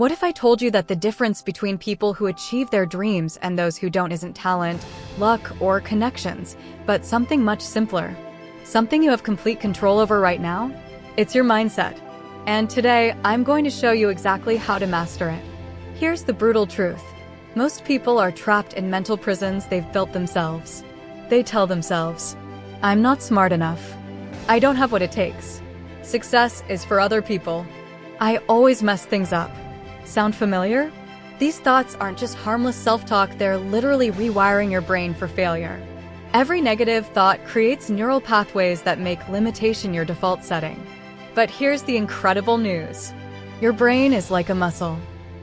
What if I told you that the difference between people who achieve their dreams and those who don't isn't talent, luck, or connections, but something much simpler? Something you have complete control over right now? It's your mindset. And today, I'm going to show you exactly how to master it. Here's the brutal truth. Most people are trapped in mental prisons they've built themselves. They tell themselves, "I'm not smart enough. I don't have what it takes. Success is for other people. I always mess things up." Sound familiar? These thoughts aren't just harmless self-talk, they're literally rewiring your brain for failure. Every negative thought creates neural pathways that make limitation your default setting. But here's the incredible news. Your brain is like a muscle.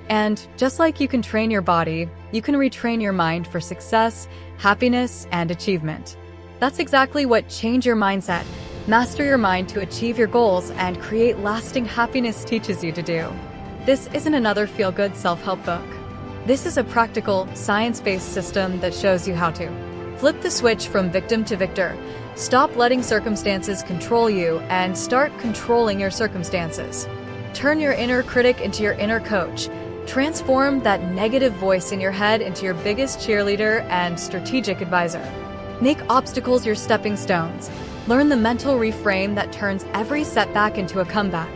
And just like you can train your body, you can retrain your mind for success, happiness, and achievement. That's exactly what Change Your Mindset, Master Your Mind to Achieve Your Goals, and Create Lasting Happiness teaches you to do. This isn't another feel-good self-help book. This is a practical, science-based system that shows you how to flip the switch from victim to victor, stop letting circumstances control you, and start controlling your circumstances. Turn your inner critic into your inner coach. Transform that negative voice in your head into your biggest cheerleader and strategic advisor. Make obstacles your stepping stones. Learn the mental reframe that turns every setback into a comeback.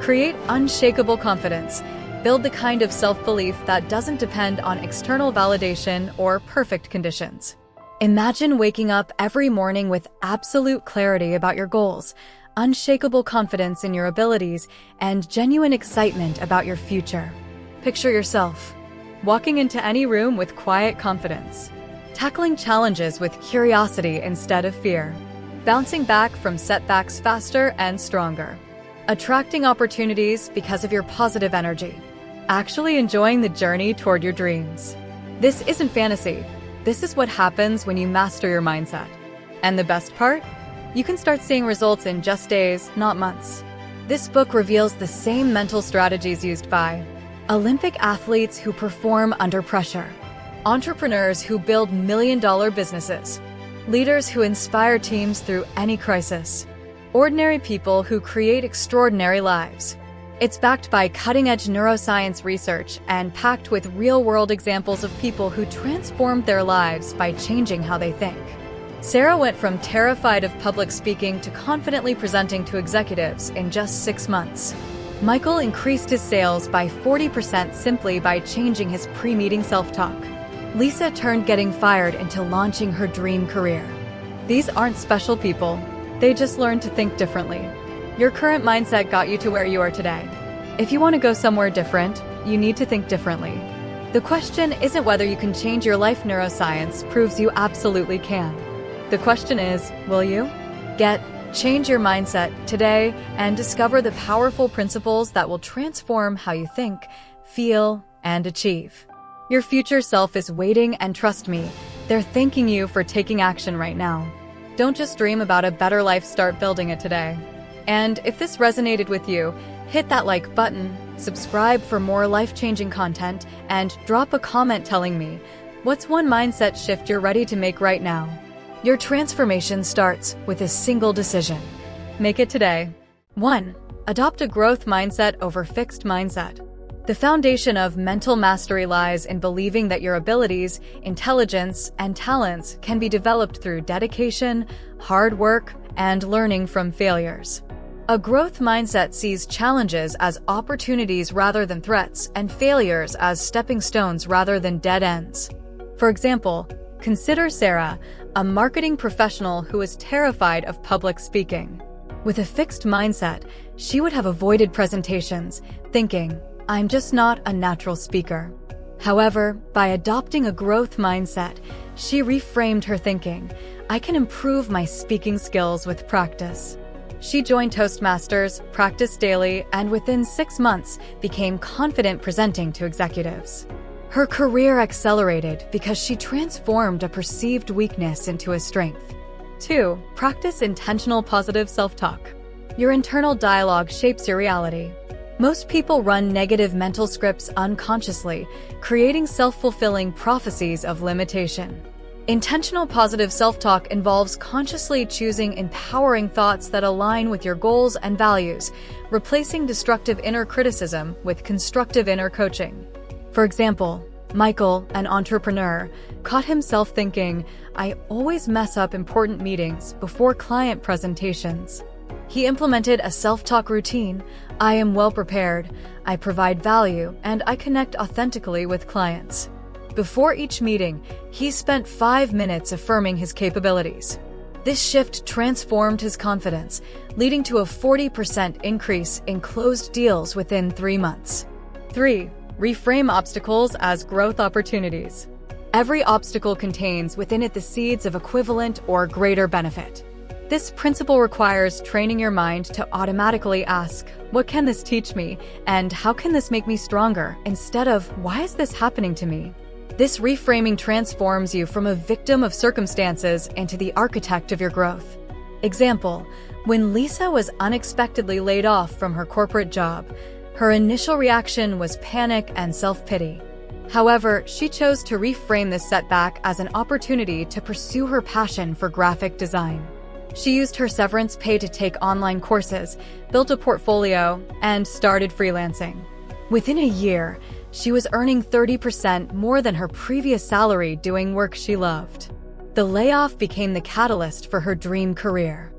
Create unshakable confidence. Build the kind of self-belief that doesn't depend on external validation or perfect conditions. Imagine waking up every morning with absolute clarity about your goals, unshakable confidence in your abilities, and genuine excitement about your future. Picture yourself walking into any room with quiet confidence, tackling challenges with curiosity instead of fear, bouncing back from setbacks faster and stronger, attracting opportunities because of your positive energy, actually enjoying the journey toward your dreams. This isn't fantasy. This is what happens when you master your mindset. And the best part? You can start seeing results in just days, not months. This book reveals the same mental strategies used by Olympic athletes who perform under pressure, entrepreneurs who build million-dollar businesses, leaders who inspire teams through any crisis, ordinary people who create extraordinary lives. It's backed by cutting-edge neuroscience research and packed with real-world examples of people who transformed their lives by changing how they think. Sarah went from terrified of public speaking to confidently presenting to executives in just 6 months. Michael increased his sales by 40% simply by changing his pre-meeting self-talk. Lisa turned getting fired into launching her dream career. These aren't special people. They just learned to think differently. Your current mindset got you to where you are today. If you want to go somewhere different, you need to think differently. The question isn't whether you can change your life. Neuroscience proves you absolutely can. The question is, will you? Change your mindset today and discover the powerful principles that will transform how you think, feel, and achieve. Your future self is waiting, and trust me, they're thanking you for taking action right now. Don't just dream about a better life, start building it today. And if this resonated with you, hit that like button, subscribe for more life-changing content, and drop a comment telling me, what's one mindset shift you're ready to make right now? Your transformation starts with a single decision. Make it today. 1. Adopt a growth mindset over fixed mindset. The foundation of mental mastery lies in believing that your abilities, intelligence, and talents can be developed through dedication, hard work, and learning from failures. A growth mindset sees challenges as opportunities rather than threats, and failures as stepping stones rather than dead ends. For example, consider Sarah, a marketing professional who is terrified of public speaking. With a fixed mindset, she would have avoided presentations, thinking, "I'm just not a natural speaker." However, by adopting a growth mindset, she reframed her thinking, "I can improve my speaking skills with practice." She joined Toastmasters, practiced daily, and within 6 months became confident presenting to executives. Her career accelerated because she transformed a perceived weakness into a strength. 2. Practice intentional positive self-talk. Your internal dialogue shapes your reality. Most people run negative mental scripts unconsciously, creating self-fulfilling prophecies of limitation. Intentional positive self-talk involves consciously choosing empowering thoughts that align with your goals and values, replacing destructive inner criticism with constructive inner coaching. For example, Michael, an entrepreneur, caught himself thinking, "I always mess up important meetings before client presentations." He implemented a self-talk routine. "I am well prepared, I provide value, and I connect authentically with clients." Before each meeting, he spent 5 minutes affirming his capabilities. This shift transformed his confidence, leading to a 40% increase in closed deals within 3 months. 3. Reframe obstacles as growth opportunities. Every obstacle contains within it the seeds of equivalent or greater benefit. This principle requires training your mind to automatically ask, "What can this teach me?" and "How can this make me stronger?" instead of "Why is this happening to me?" This reframing transforms you from a victim of circumstances into the architect of your growth. Example, when Lisa was unexpectedly laid off from her corporate job, her initial reaction was panic and self-pity. However, she chose to reframe this setback as an opportunity to pursue her passion for graphic design. She used her severance pay to take online courses, built a portfolio, and started freelancing. Within a year, she was earning 30% more than her previous salary doing work she loved. The layoff became the catalyst for her dream career.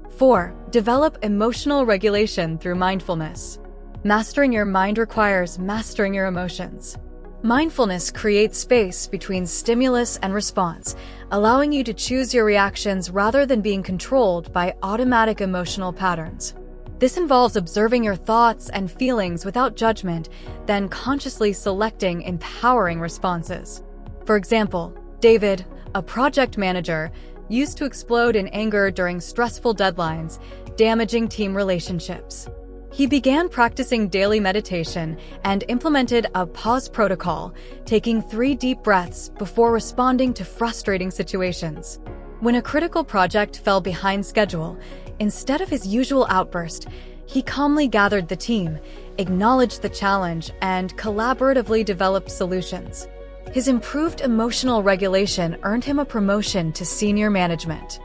4. Develop emotional regulation through mindfulness. Mastering your mind requires mastering your emotions. Mindfulness creates space between stimulus and response, allowing you to choose your reactions rather than being controlled by automatic emotional patterns. This involves observing your thoughts and feelings without judgment, then consciously selecting empowering responses. For example, David, a project manager, used to explode in anger during stressful deadlines, damaging team relationships. He began practicing daily meditation and implemented a pause protocol, taking 3 deep breaths before responding to frustrating situations. When a critical project fell behind schedule, instead of his usual outburst, he calmly gathered the team, acknowledged the challenge, and collaboratively developed solutions. His improved emotional regulation earned him a promotion to senior management.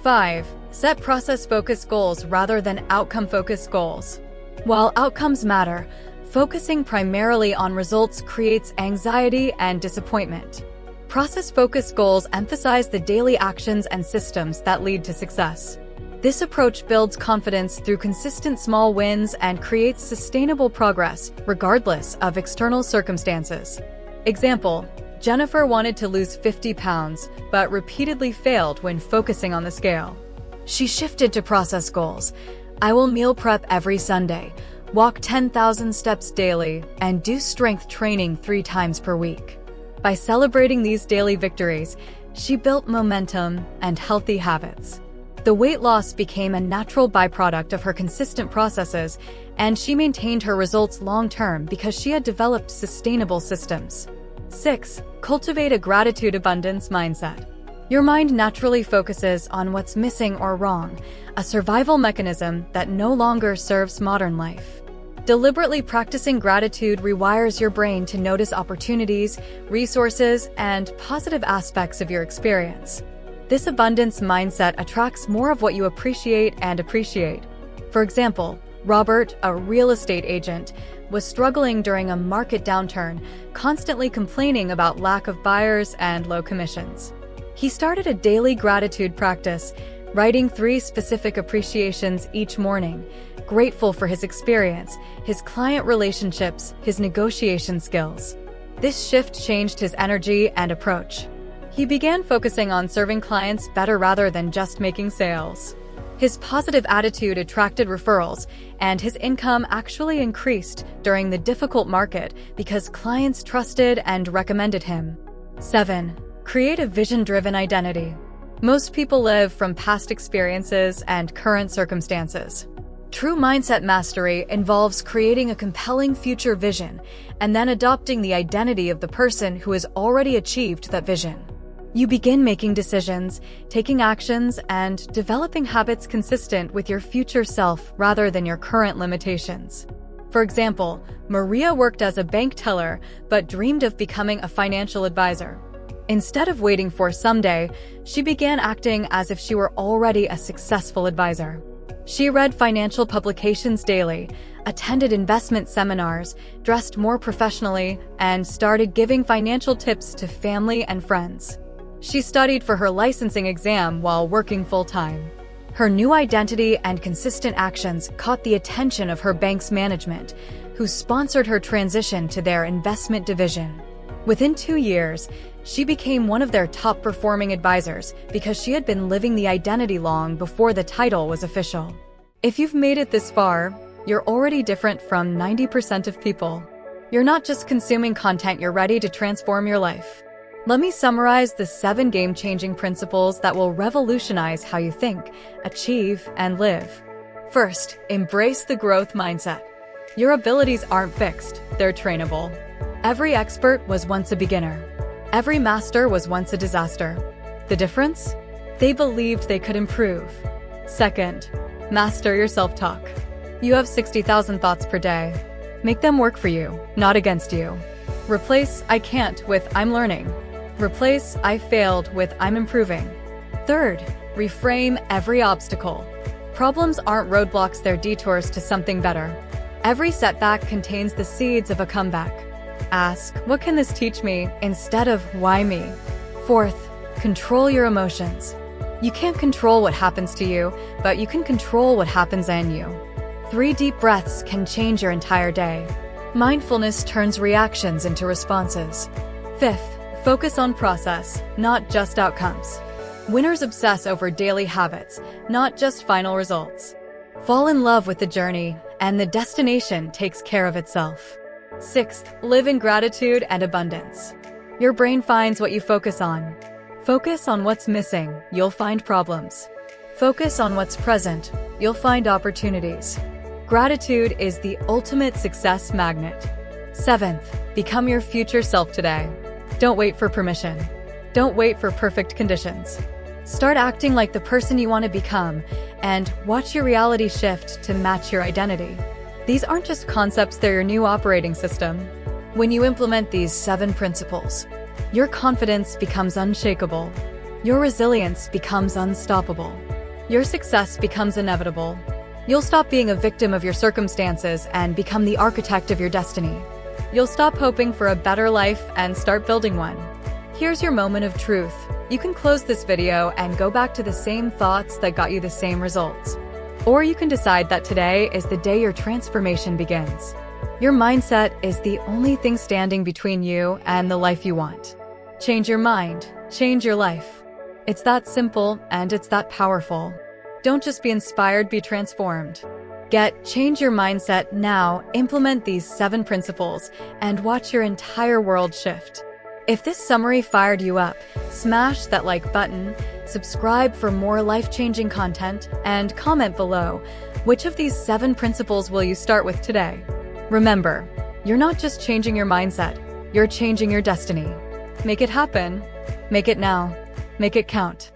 5. Set process-focused goals rather than outcome-focused goals. While outcomes matter, focusing primarily on results creates anxiety and disappointment. Process-focused goals emphasize the daily actions and systems that lead to success. This approach builds confidence through consistent small wins and creates sustainable progress, regardless of external circumstances. Example, Jennifer wanted to lose 50 pounds, but repeatedly failed when focusing on the scale. She shifted to process goals. "I will meal prep every Sunday, walk 10,000 steps daily, and do strength training 3 times per week." By celebrating these daily victories, she built momentum and healthy habits. The weight loss became a natural byproduct of her consistent processes, and she maintained her results long-term because she had developed sustainable systems. 6. Cultivate a gratitude abundance mindset. Your mind naturally focuses on what's missing or wrong, a survival mechanism that no longer serves modern life. Deliberately practicing gratitude rewires your brain to notice opportunities, resources, and positive aspects of your experience. This abundance mindset attracts more of what you appreciate and appreciate. For example, Robert, a real estate agent, was struggling during a market downturn, constantly complaining about lack of buyers and low commissions. He started a daily gratitude practice, writing 3 specific appreciations each morning, grateful for his experience, his client relationships, his negotiation skills. This shift changed his energy and approach. He began focusing on serving clients better rather than just making sales. His positive attitude attracted referrals, and his income actually increased during the difficult market because clients trusted and recommended him. 7. Create a vision-driven identity. Most people live from past experiences and current circumstances. True mindset mastery involves creating a compelling future vision and then adopting the identity of the person who has already achieved that vision. You begin making decisions, taking actions, and developing habits consistent with your future self rather than your current limitations. For example, Maria worked as a bank teller but dreamed of becoming a financial advisor. Instead of waiting for someday, she began acting as if she were already a successful advisor. She read financial publications daily, attended investment seminars, dressed more professionally, and started giving financial tips to family and friends. She studied for her licensing exam while working full-time. Her new identity and consistent actions caught the attention of her bank's management, who sponsored her transition to their investment division. Within 2 years, she became one of their top-performing advisors because she had been living the identity long before the title was official. If you've made it this far, you're already different from 90% of people. You're not just consuming content, you're ready to transform your life. Let me summarize the 7 game-changing principles that will revolutionize how you think, achieve, and live. First, embrace the growth mindset. Your abilities aren't fixed, they're trainable. Every expert was once a beginner. Every master was once a disaster. The difference? They believed they could improve. Second, master your self-talk. You have 60,000 thoughts per day. Make them work for you, not against you. Replace "I can't" with "I'm learning." Replace "I failed" with "I'm improving." Third, reframe every obstacle. Problems aren't roadblocks, they're detours to something better. Every setback contains the seeds of a comeback. Ask, "What can this teach me?" instead of "Why me?" Fourth, control your emotions. You can't control what happens to you, but you can control what happens in you. 3 deep breaths can change your entire day. Mindfulness turns reactions into responses. Fifth, focus on process, not just outcomes. Winners obsess over daily habits, not just final results. Fall in love with the journey, and the destination takes care of itself. Sixth, live in gratitude and abundance. Your brain finds what you focus on. Focus on what's missing, you'll find problems. Focus on what's present, you'll find opportunities. Gratitude is the ultimate success magnet. Seventh, become your future self today. Don't wait for permission. Don't wait for perfect conditions. Start acting like the person you want to become, and watch your reality shift to match your identity. These aren't just concepts, they're your new operating system. When you implement these 7 principles, your confidence becomes unshakable. Your resilience becomes unstoppable. Your success becomes inevitable. You'll stop being a victim of your circumstances and become the architect of your destiny. You'll stop hoping for a better life and start building one. Here's your moment of truth. You can close this video and go back to the same thoughts that got you the same results. Or you can decide that today is the day your transformation begins. Your mindset is the only thing standing between you and the life you want. Change your mind, change your life. It's that simple and it's that powerful. Don't just be inspired, be transformed. Change your mindset now, implement these 7 principles, and watch your entire world shift. If this summary fired you up, smash that like button, subscribe for more life-changing content, and comment below, which of these 7 principles will you start with today? Remember, you're not just changing your mindset, you're changing your destiny. Make it happen. Make it now. Make it count.